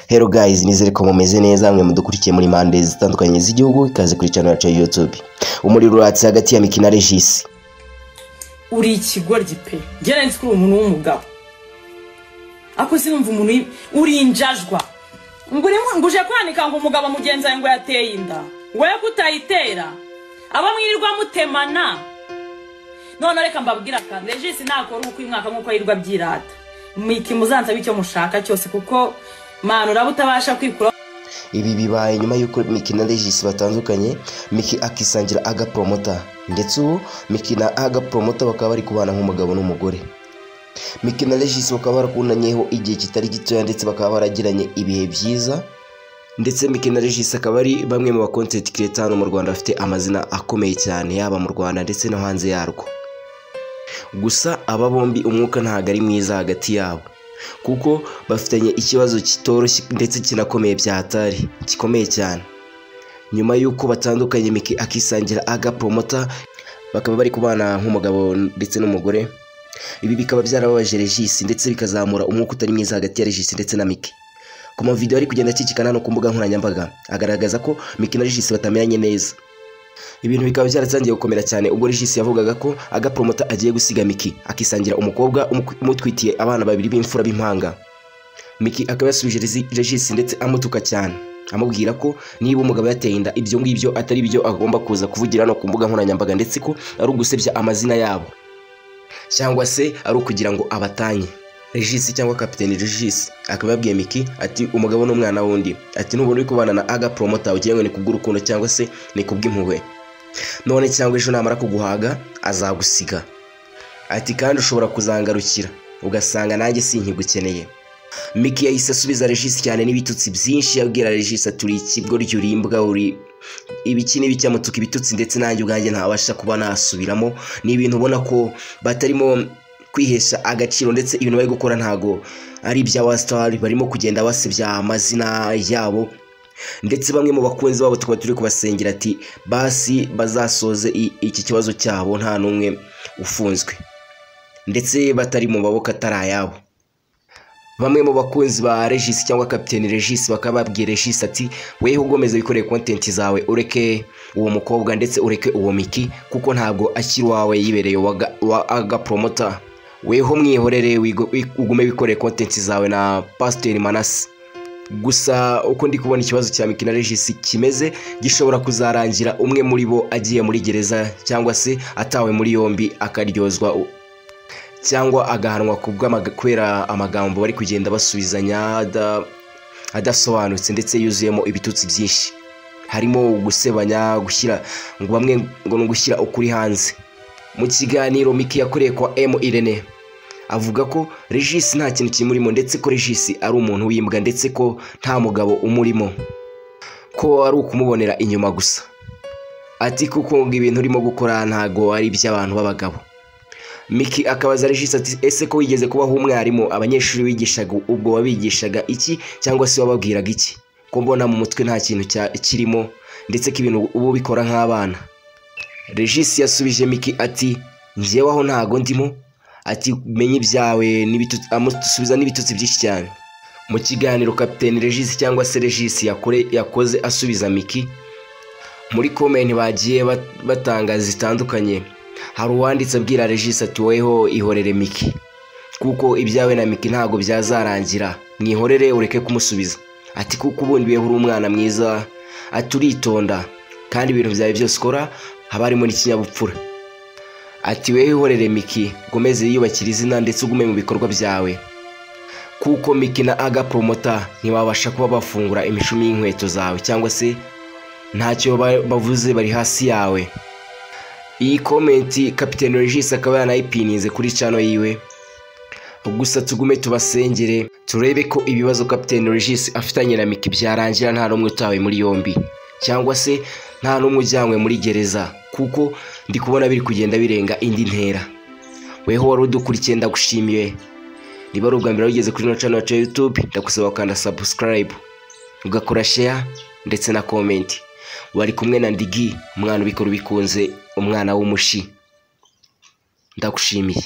Hello guys, nizere ko mumeze neza mwe mudukurikiye muri mande zitandukanye z'igihugu ikaze kuri channel yacu ya YouTube. Umuriro uratse hagati ya Miki na Regis. Uri ikigoryi pe. Ngera nzi kuri umuntu w'umugabo. Ako sinumva umuntu uri injajwa. Nguje kwanika ngo umugabo mugenza ngo yateye inda. Ngoye kutayitera. Aba mwirirwa mutemana. None reka mbabwira kandi Regis nakora uko imwaka nkuko yirwa byirata. Miki muzanza bicyo mushaka cyose kuko manu rabutabasha kwikura. Ibi bibaye nyuma yuko Miki na Regis batandukanye, Miki akisangira aga promoter ndetse ubu Miki na aga promoter bakaba bari kubana nk'umugabo n'umugore. Miki na Regis bakaba barakunanyeho igihe kitari gito ndetse bakaba baragiranye ibihe byiza. Ndetse Miki na Regis akaba ari bamwe mu ba content creator mu Rwanda bafite amazina akomeye cyane yaba mu Rwanda ndetse no hanze yarwo. Gusa aba bombi umwuka ntago ari mwiza hagati yabo kuko bafitanye ikibazo kitoroshye ndetse kinakomeye byatari gikomeye cyane. Nyuma yuko batandukanye Miki akisangira aga promoter bakaba bari kubana nk'umugabo ndetse n'umugore. Ibi bikaba byarababaje Regis ndetse bikazamura umwuka utari mwiza hagati ya Regis ndetse na Miki. Ku ma video ari kugenda akikikana no ku mbuga nkoranyambaga agaragaza ko Miki na Regis batamenyanye neza. Ibintu bikaba byaratangiye gukomera cyane ubwo Regis yavugaga ko aga promoter agiye gusiga Miki akisangira umukobwa umutwitiye abana babiri b'imfura b'impanga. Miki akaba yasubije Regis ndetse amutuka cyane amubwira ko niba umugabo yateye inda ibyo ngibyo atari byo agomba kuza kuvugira no ku mbuga nkoranyambaga ndetse ko ari ugusebya amazina yabo cyangwa se ari ukugira ngo abatanye. Regis cyangwa Captain Regis akaba yabwiye Miki ati umugabo n'umwana wundi ati n'ubundi uri kubana na aga promoter ugiye ngo ni kubw'urukundo cyangwa se ni kubw'impuhwe, none cyangwa ejo namara kuguhaga azagusiga ati kandi ushobora kuzangarukira ugasanga nanjye sinkigukeneye. Miki yahise asubiza Regis cyane n'ibitutsi byinshi yabwira Regis aturi ikibwo ryurimbwa uri ibiki n'ibicyamutuka ibitutsi ndetse nanjye ubwanjye ntabasha kuba nasubiramo. Ni ibintu ubona ko batarimo kwihesha agaciro ndetse ibintu bari gukora ntago ari ibya star, barimo kugenda basebya amazina yabo ndetse bamwe mu bakunzi babo tukaba turi kubasengera ati basi bazasoze iki kibazo cyabo nta numwe ufunzwe ndetse batari mu maboko atarayabo. Bamwe mu bakunzi ba Regis cyangwa Captain Regis bakaba babwiye Regis ati weho ugomeze bikoreye content zawe ureke uwo mukobwa ndetse ureke uwo Miki kuko ntabwo akiri wawe yibereye wa aga promoter. Weho mwihorere ugume bikoreye content zawe na Pastor Manase. Gusa uko ndi kubona ikibazo cya Miki na Regis kimeze gishobora kuzarangira umwe muri bo agiye muri gereza cyangwa se atawe muri yombi akaryozwa cyangwa agahanwa kubw'amakwera amagambo bari kugenda basubizanya adasobanutse ndetse yuzuyemo ibitutsi byinshi, harimo gusebanya gushyira ngo bamwe ngo ngushyira ukuri hanze. Mu kiganiro Miki yakoreye kwa Irene avuga ko Regis nta kintu kimurimo ndetse ko Regis ari umuntu w'imbwa ndetse ko nta mugabo umurimo, ko ari ukumubonera inyuma gusa. Ati kuko ngo ibintu urimo gukora ntago ari iby'abantu b'abagabo. Miki akabaza Regis ati ese ko wigeze kubaho umwarimu abanyeshuri wigishaga ubwo wabigishaga iki cyangwa se wababwiraga iki ko mbona mu mutwe nta kintu kirimo ndetse ko ibintu ubu bikora nk'abana. Regis yasubije Miki ati njyewe aho ntago ndimo ati menye ibyawe n'ibitutsi amusubiza n'ibitutsi byinshi cyane. Mu kiganiro Captain Regis cyangwa se Regis yakoze asubiza Miki muri comment bagiye batanga zitandukanye, hari uwanditse abwira Regis ati weho ihorere Miki kuko ibyawe na Miki ntago byazarangira mwihorere ureke kumusubiza ati kuko ubundi weho uri umwana mwiza aturitonda kandi ibintu byawe byose ukora haba harimo n'ikinyabupfura ati weho ihorere Miki gomeze yiyubakira izina ndetse ugume mu bikorwa byawe kuko Miki na aga promoter ntibabasha kuba bafungura imishumi y'inkweto zawe cyangwa se ntacyo bavuze bari hasi yawe. Iyi comment Captain Regis akaba yanayipinize kuri channel yiwe. Gusa tugume tubasengere turebe ko ibibazo Captain Regis afitanye na Miki byarangira nta numwe utawe muri yombi cyangwa se nta numwe ujyanywe muri gereza kuko ndi kubona biri kugenda birenga indi ntera. Weho wari udukurikiye ndagushimiye. Niba ari ubwa mbere ugeze kuri channel ya YouTube ndagusaba kanda subscribe ugakora share ndetse na comment. Wari kumwe na Ndigi umwana ubikora bikunze umwana w'umushi. Ndagushimiye.